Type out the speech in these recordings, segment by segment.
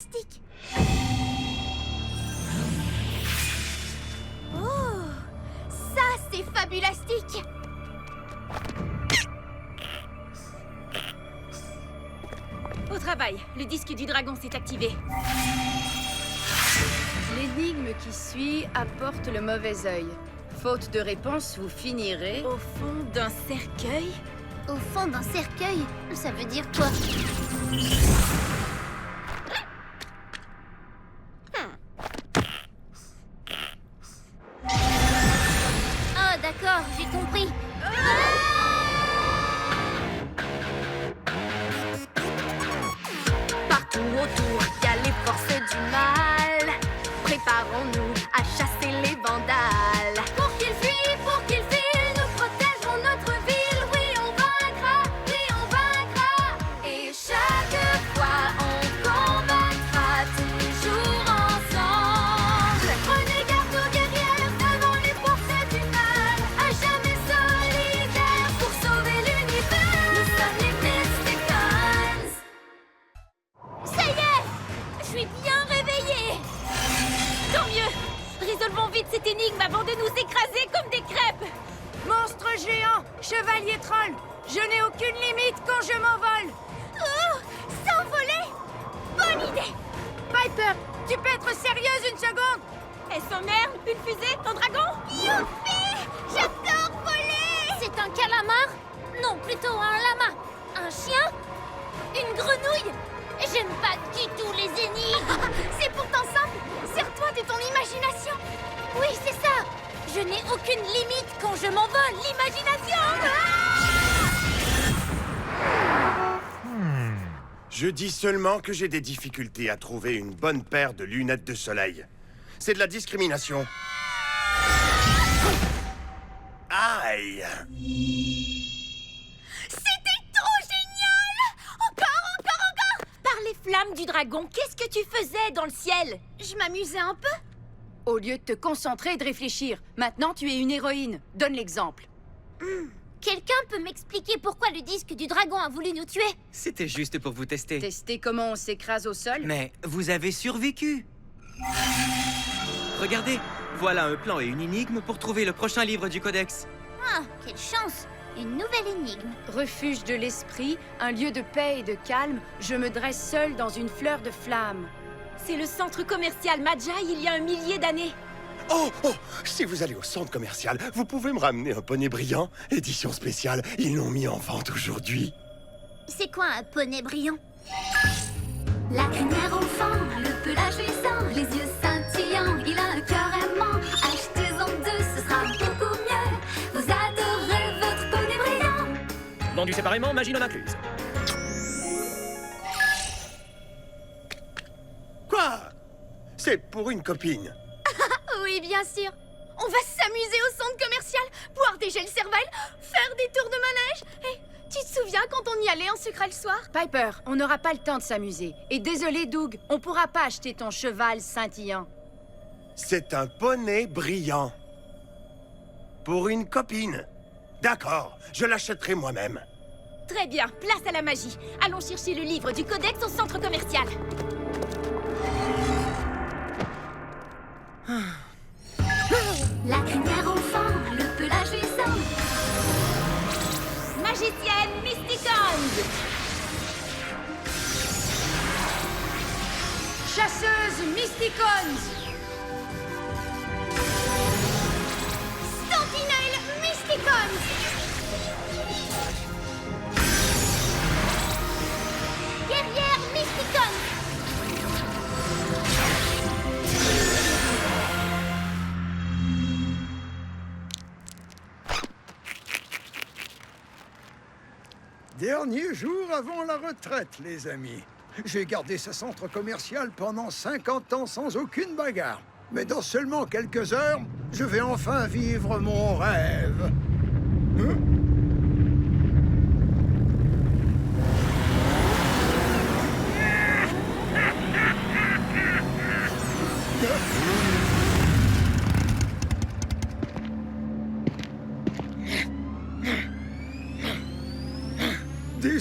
fabulastique. Oh, ça c'est fabulastique. Au travail, le disque du dragon s'est activé. L'énigme qui suit apporte le mauvais œil. Faute de réponse, vous finirez... Au fond d'un cercueil? Au fond d'un cercueil, ça veut dire quoi? Oh d'accord, j'ai compris. Partout autour, il y a les forces du mal. Préparons-nous à chasser les vandales. Pour qu'ils fuient, nous protégerons notre ville. Oui, on vaincra, Et chaque fois, on combattra toujours ensemble. Prenez garde aux guerrières devant les forces du mal. À jamais solidaires pour sauver l'univers. Nous sommes les Mysticons. Ça y est, je suis bien réveillée. Tant mieux. Résolvons vite cette énigme avant de nous écraser comme des crêpes. Monstre géant, chevalier troll, je n'ai aucune limite quand je m'envole. Oh, s'envoler. Bonne idée. Piper, tu peux être sérieuse une seconde? Est-ce un merle, une fusée, un dragon? Youpi, j'adore voler. C'est un calamar? Non, plutôt un lama. Un chien? Une grenouille? J'aime pas du tout les énigmes. C'est pourtant simple. Sers-toi de ton imagination. Oui, c'est ça. Je n'ai aucune limite quand je m'envole. L'imagination. Je dis seulement que j'ai des difficultés à trouver une bonne paire de lunettes de soleil. C'est de la discrimination. Aïe! C'était trop génial. Encore. Par les flammes du dragon, qu'est-ce que tu faisais dans le ciel? Je m'amusais un peu. Au lieu de te concentrer et de réfléchir, maintenant tu es une héroïne. Donne l'exemple. Quelqu'un peut m'expliquer pourquoi le disque du dragon a voulu nous tuer? C'était juste pour vous tester. Tester comment on s'écrase au sol? Mais vous avez survécu. Regardez, voilà un plan et une énigme pour trouver le prochain livre du codex. Ah, quelle chance. Une nouvelle énigme. Refuge de l'esprit, un lieu de paix et de calme, je me dresse seule dans une fleur de flamme. C'est le centre commercial Magi il y a 1 millier d'années. Oh! Si vous allez au centre commercial, vous pouvez me ramener un poney brillant? Édition spéciale, ils l'ont mis en vente aujourd'hui. C'est quoi un poney brillant? La crinière au fond, le pelage luisant, les yeux scintillants, il a un cœur aimant. Achetez-en 2, ce sera beaucoup mieux. Vous adorez votre poney brillant. Vendu séparément, magie non incluse. Quoi? C'est pour une copine. Oui, bien sûr. On va s'amuser au centre commercial, boire des gels cervelles, faire des tours de manège. Et tu te souviens quand on y allait en sucre le soir? Piper, on n'aura pas le temps de s'amuser. Et désolé, Doug, on pourra pas acheter ton cheval scintillant. C'est un poney brillant. Pour une copine. D'accord, je l'achèterai moi-même. Très bien, place à la magie. Allons chercher le livre du codex au centre commercial. La crinière au fond, le pelage luisant. Magicienne Mysticons! Chasseuse Mysticons! Sentinelle Mysticons! Guerrière Mysticons! Dernier jour avant la retraite, les amis. J'ai gardé ce centre commercial pendant 50 ans sans aucune bagarre. Mais dans seulement quelques heures, je vais enfin vivre mon rêve. Hein?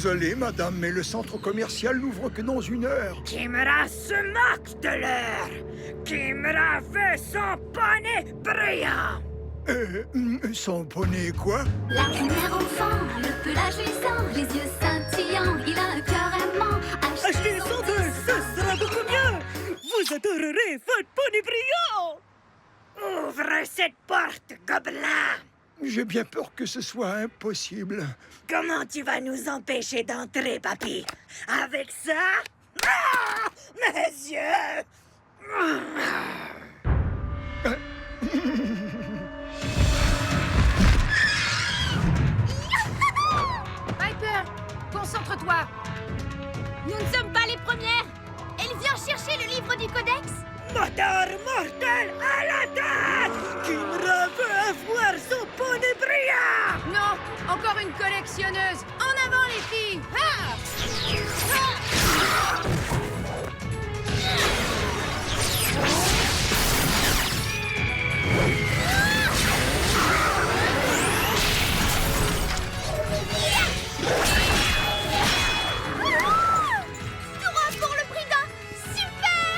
Désolé, madame, mais le centre commercial n'ouvre que dans 1 heure. Kimra se moque de l'heure. Kimra veut son poney brillant. Son poney quoi? La crinière enfant, le pelage luisant, les yeux scintillants, il a un cœur aimant. Achetez son deux, ce sera beaucoup mieux. Vous adorerez votre poney brillant. Ouvre cette porte, gobelin. J'ai bien peur que ce soit impossible. Comment tu vas nous empêcher d'entrer, papy? Avec ça? Ah, mes yeux! Piper, concentre-toi. Nous ne sommes pas les premières. Elle vient chercher le livre du codex. Moteur mortel à l'attaque! Kimra veut avoir son poney brillant! Non, encore une collectionneuse. En avant les filles. Droit pour le prix d'un. Super!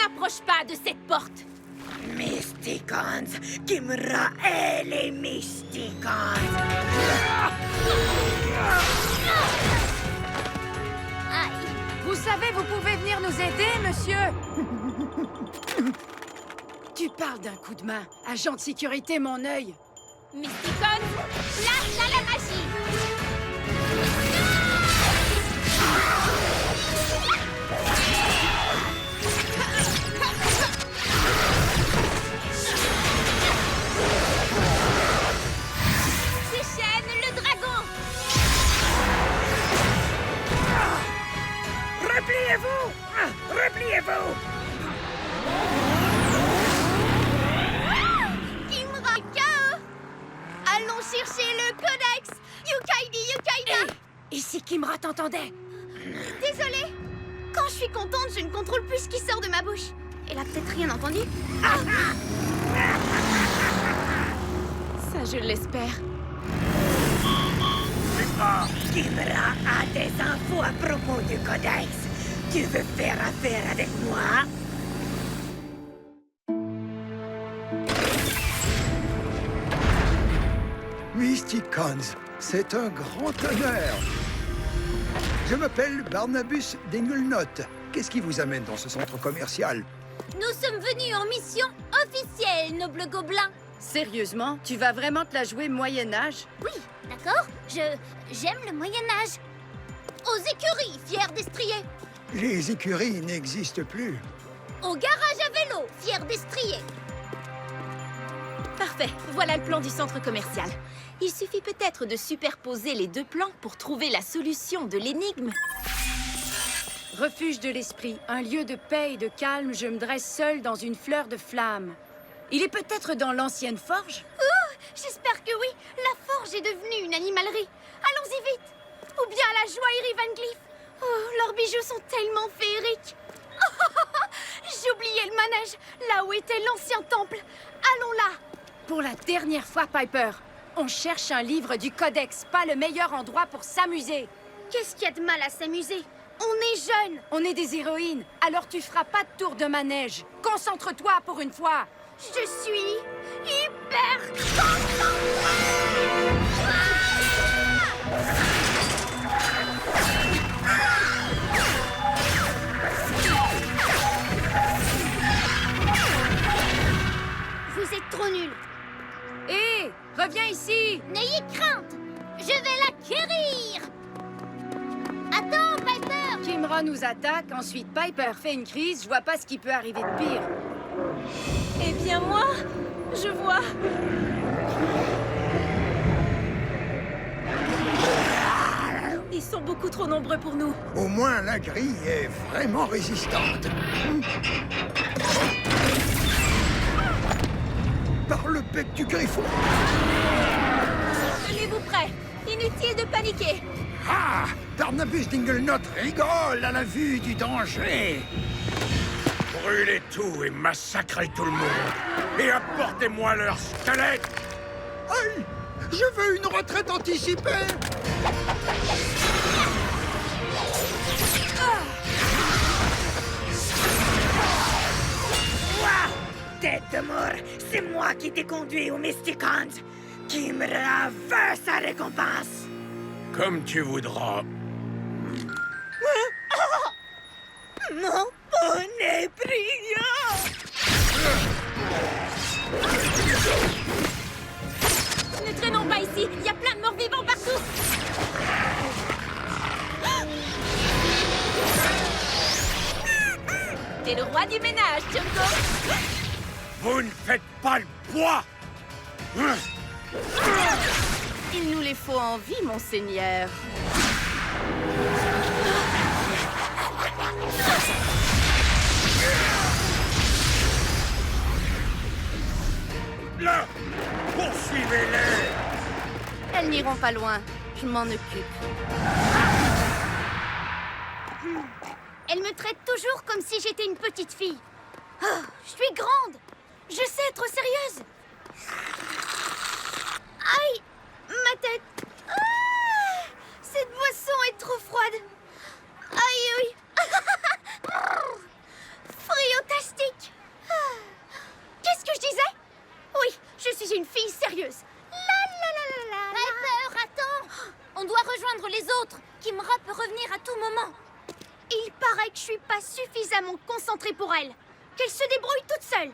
N'approche pas de cette porte. Mysticons! Kimra et les Mysticons! Aïe. Vous savez, vous pouvez venir nous aider, monsieur? Tu parles d'un coup de main. Agent de sécurité, mon œil. Mysticon, place à la magie. Déchaîne le dragon. Repliez-vous! Repliez-vous! Kimra KO. Allons chercher le codex. Yukaidi, Yukaida. Et si Kimra t'entendait? Désolée. Quand je suis contente, je ne contrôle plus ce qui sort de ma bouche. Elle a peut-être rien entendu. Ça, je l'espère. Kimra a des infos à propos du codex. Tu veux faire affaire avec moi? Mysticons, c'est un grand honneur. Je m'appelle Barnabus Dinglenot. Qu'est-ce qui vous amène dans ce centre commercial? Nous sommes venus en mission officielle, noble gobelin. Sérieusement, tu vas vraiment te la jouer Moyen-Âge? Oui, d'accord. J'aime le Moyen-Âge. Aux écuries, fiers d'estrier. Les écuries n'existent plus. Au garage à vélo, fiers d'estrier. Parfait, voilà le plan du centre commercial. Il suffit peut-être de superposer les deux plans pour trouver la solution de l'énigme. Refuge de l'esprit, un lieu de paix et de calme, je me dresse seule dans une fleur de flamme. Il est peut-être dans l'ancienne forge? J'espère que oui. La forge est devenue une animalerie. Allons-y vite. Ou bien à la joaillerie Van Cleef. Oh, leurs bijoux sont tellement féeriques. J'ai oublié le manège, là où était l'ancien temple. Allons là. Pour la dernière fois, Piper, on cherche un livre du codex, pas le meilleur endroit pour s'amuser. Qu'est-ce qu'il y a de mal à s'amuser? On est jeunes. On est des héroïnes, alors tu feras pas de tour de manège. Concentre-toi pour une fois. Je suis hyper concentrée. Vous êtes trop nuls. Hé, reviens ici. N'ayez crainte. Je vais l'acquérir. Attends, Piper. Kimra nous attaque, ensuite Piper fait une crise, je vois pas ce qui peut arriver de pire. Eh bien moi, je vois. Ils sont beaucoup trop nombreux pour nous. Au moins, la grille est vraiment résistante. Par le bec du griffon. Tenez-vous prêts. Inutile de paniquer. Ah! Barnabus Dinglenot rigole à la vue du danger. Brûlez tout et massacrez tout le monde. Et apportez-moi leur squelette. Aïe! Je veux une retraite anticipée. Ouah! Tête de mort, c'est moi qui t'ai conduit au Mysticons. Qui me veut sa récompense. Comme tu voudras. Mon bonnet brillant! Ne traînons pas ici. Il y a plein de morts vivants partout. T'es le roi du ménage, Chungo. Vous ne faites pas le poids. Il nous les faut en vie, monseigneur. Là, poursuivez-les. Elles n'iront pas loin. Je m'en occupe. Elle me traite toujours comme si j'étais une petite fille. Oh, je suis grande. Je sais être sérieuse. Aïe, ma tête. Ah, cette boisson est trop froide. Aïe, oui. Friotastique. Qu'est-ce que je disais? Oui, je suis une fille sérieuse. Piper, attends. On doit rejoindre les autres. Kimra peut revenir à tout moment. Il paraît que je suis pas suffisamment concentrée pour elle. Qu'elle se débrouille toute seule.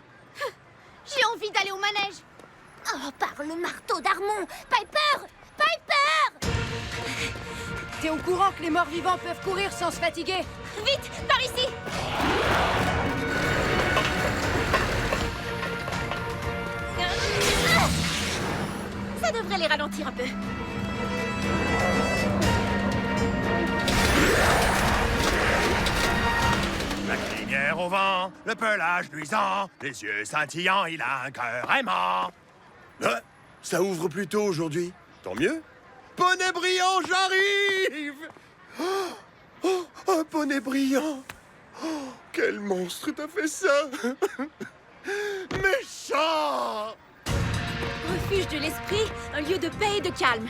J'ai envie d'aller au manège. Oh, par le marteau d'Armon. Piper! Piper! T'es au courant que les morts vivants peuvent courir sans se fatiguer? Vite, par ici! Ça devrait les ralentir un peu. La crinière au vent, le pelage luisant, les yeux scintillants, il a un cœur aimant. Ah, ça ouvre plus tôt aujourd'hui. Tant mieux. Poney brillant, j'arrive! Un poney brillant! Oh, quel monstre t'a fait ça? Méchant! Refuge de l'esprit, un lieu de paix et de calme.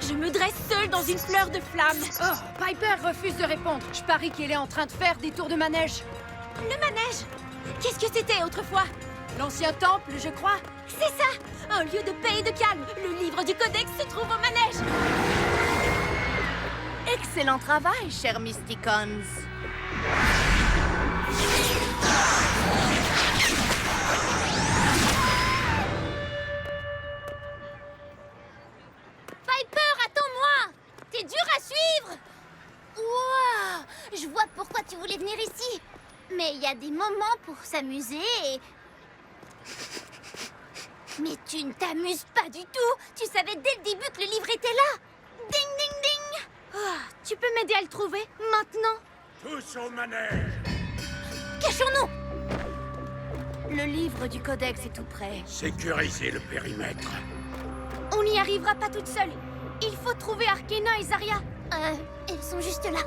Je me dresse seule dans une fleur de flamme. Oh, Piper refuse de répondre. Je parie qu'elle est en train de faire des tours de manège. Le manège? Qu'est-ce que c'était autrefois? L'ancien temple, je crois. C'est ça! Un lieu de paix et de calme. Le livre du codex se trouve au manège. Excellent travail, cher Mysticons. Piper, attends-moi! T'es dur à suivre! Ouah! Je vois pourquoi tu voulais venir ici. Mais il y a des moments pour s'amuser et... Mais tu ne t'amuses pas du tout! Tu savais dès le début que le livre était là! Ding, ding, ding! Oh, tu peux m'aider à le trouver, maintenant? Tous au manège. Cachons-nous! Le livre du codex est tout près. Sécurisez le périmètre. On n'y arrivera pas toute seule. Il faut trouver Arkena et Zarya. Elles sont juste là.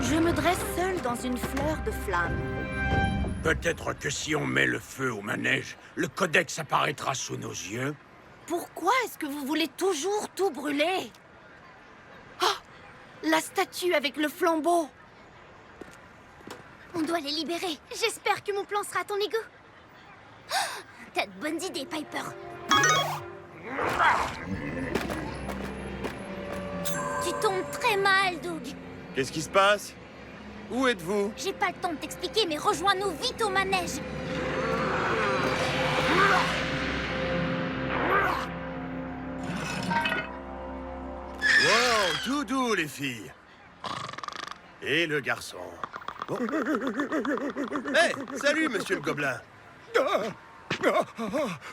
Je me dresse seule dans une fleur de flamme. Peut-être que si on met le feu au manège, le codex apparaîtra sous nos yeux. Pourquoi est-ce que vous voulez toujours tout brûler? Oh! La statue avec le flambeau! On doit les libérer. J'espère que mon plan sera à ton égo. Oh, t'as de bonnes idées, Piper. Tu tombes très mal, Doug. Qu'est-ce qui se passe? Où êtes-vous? J'ai pas le temps de t'expliquer, mais rejoins-nous vite au manège. Wow, tout doux, les filles. Et le garçon. Oh. Hey, salut, monsieur le gobelin.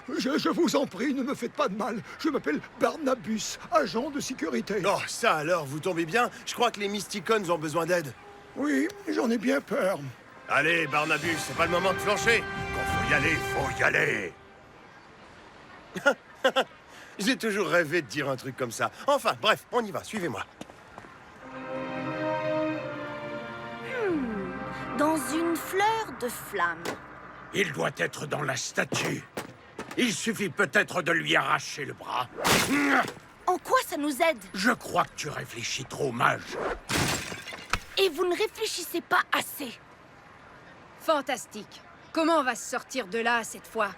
Je vous en prie, ne me faites pas de mal. Je m'appelle Barnabus, agent de sécurité. Oh, ça alors, vous tombez bien. Je crois que les Mysticons ont besoin d'aide. Oui, j'en ai bien peur. Allez, Barnabus, c'est pas le moment de flancher. Quand faut y aller, faut y aller. J'ai toujours rêvé de dire un truc comme ça. Enfin, bref, on y va, suivez-moi. Dans une fleur de flamme. Il doit être dans la statue. Il suffit peut-être de lui arracher le bras. En quoi ça nous aide? Je crois que tu réfléchis trop, mage. Et vous ne réfléchissez pas assez. Fantastique. Comment on va se sortir de là, cette fois?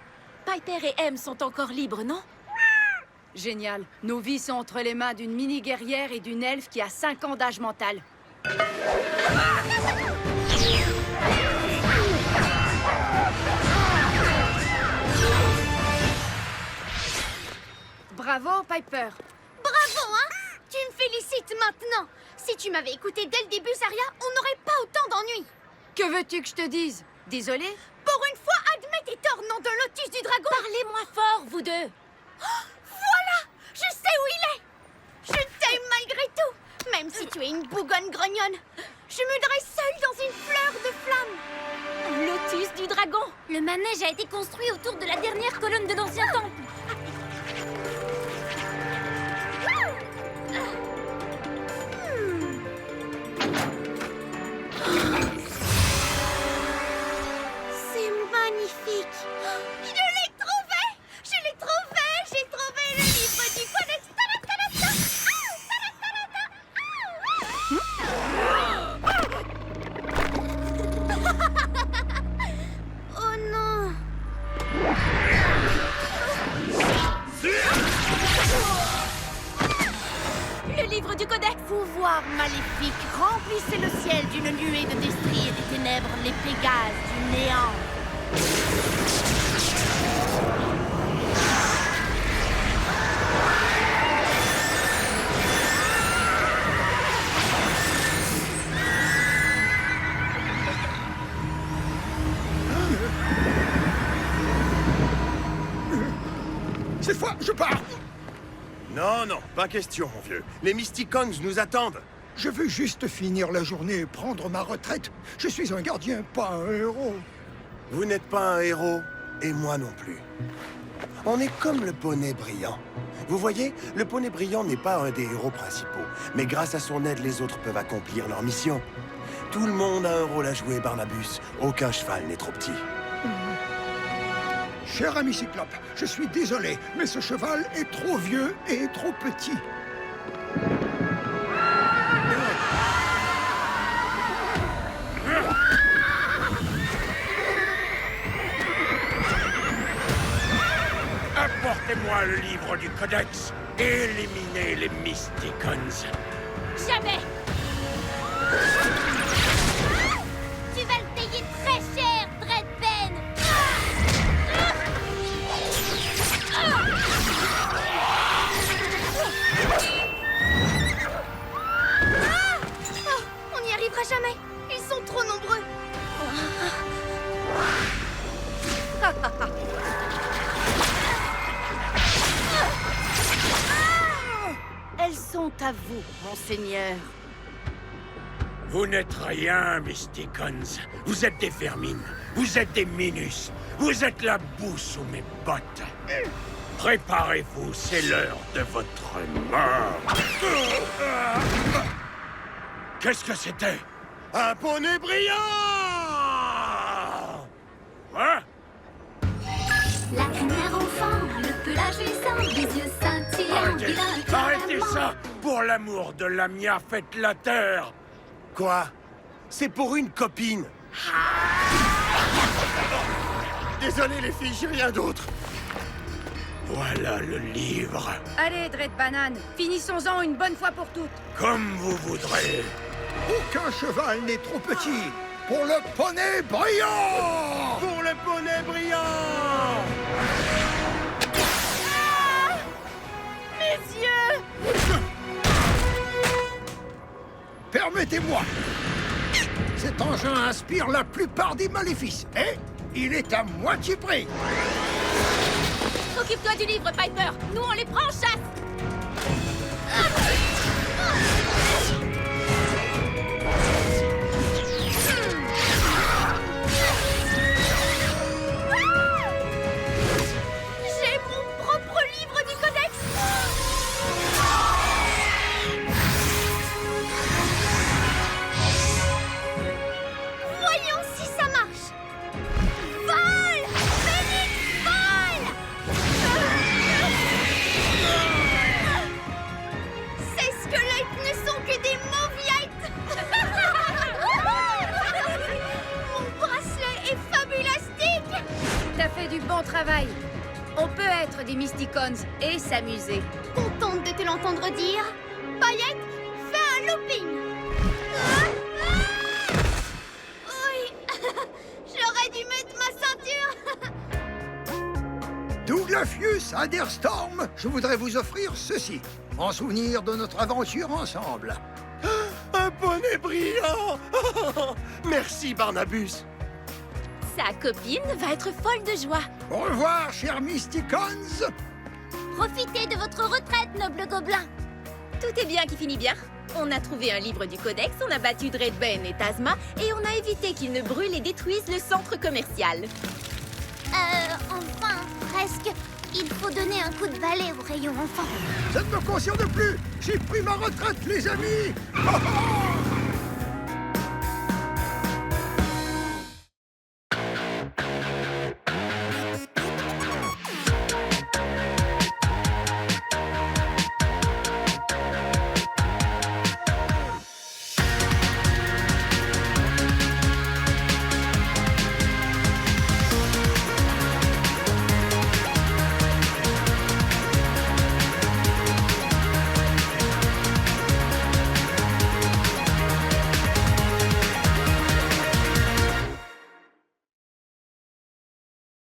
Piper et M sont encore libres, non? Génial. Nos vies sont entre les mains d'une mini-guerrière et d'une elfe qui a 5 ans d'âge mental. Bravo, Piper. Bravo, hein? Tu me félicites maintenant. Si tu m'avais écouté dès le début, Zarya, on n'aurait pas autant d'ennuis. Que veux-tu que je te dise? Désolée? Pour une fois, admets tes torts, nom de Lotus du Dragon. Parlez moins fort, vous deux. Oh, voilà! Je sais où il est. Je t'aime malgré tout. Même si tu es une bougonne grognonne. Je me dresse seule dans une fleur de flamme. Lotus du Dragon. Le manège a été construit autour de la dernière colonne de l'ancien temple. C'est magnifique. Je l'ai trouvé. Je l'ai trouvé. J'ai trouvé le livre du codex. Oh non. Le livre du codex. Pouvoir maléfique, remplissez le ciel d'une nuée de destriers des ténèbres, les Pégases du néant. Cette fois, je pars. Non, non, pas question, mon vieux. Les Mysticons nous attendent. Je veux juste finir la journée et prendre ma retraite. Je suis un gardien, pas un héros. Vous n'êtes pas un héros, et moi non plus. On est comme le poney brillant. Vous voyez, le poney brillant n'est pas un des héros principaux, mais grâce à son aide, les autres peuvent accomplir leur mission. Tout le monde a un rôle à jouer, Barnabus. Aucun cheval n'est trop petit. Cher ami Cyclope, je suis désolé, mais ce cheval est trop vieux et trop petit. Apportez-moi le livre du Codex et éliminez les Mysticons. Jamais. Tu vas le payer très cher, Dreadpen. Oh, on n'y arrivera jamais. Ils sont trop nombreux. Elles sont à vous, monseigneur. Vous n'êtes rien, Mysticons. Vous êtes des vermines. Vous êtes des minus. Vous êtes la boue sous mes bottes. Préparez-vous, c'est l'heure de votre mort. Qu'est-ce que c'était? Un poney brillant! Hein? La crinière au fond, le pelage luisant, les yeux scintillants. Il a un cœur Arrêtez aimant. ça! Pour l'amour de Lamia, faites la terre! Quoi? C'est pour une copine. Désolé les filles, j'ai rien d'autre. Voilà le livre. Allez, Dread Banane, finissons-en une bonne fois pour toutes. Comme vous voudrez. Aucun cheval n'est trop petit pour le poney brillant! Pour le poney brillant! Mes yeux! Permettez-moi. Cet engin inspire la plupart des maléfices. Et il est à moitié prêt. Occupe-toi du livre, Piper. Nous, on les prend en chasse. J'ai mon propre livre du codex. Voyons travail. On peut être des Mysticons et s'amuser. Contente de te l'entendre dire. Paillette, fais un looping. Oui, j'aurais dû mettre ma ceinture. Douglafius Aderstorm, je voudrais vous offrir ceci, en souvenir de notre aventure ensemble. Un poney brillant. Merci, Barnabus. Sa copine va être folle de joie. Au revoir, chers Mysticons. Profitez de votre retraite, noble gobelin. Tout est bien qui finit bien. On a trouvé un livre du Codex, on a battu Dredben et Tazma, et on a évité qu'ils ne brûlent et détruisent le centre commercial. Enfin, presque. Il faut donner un coup de balai au rayon enfant. Ça ne me concerne plus. J'ai pris ma retraite, les amis. Oh, oh.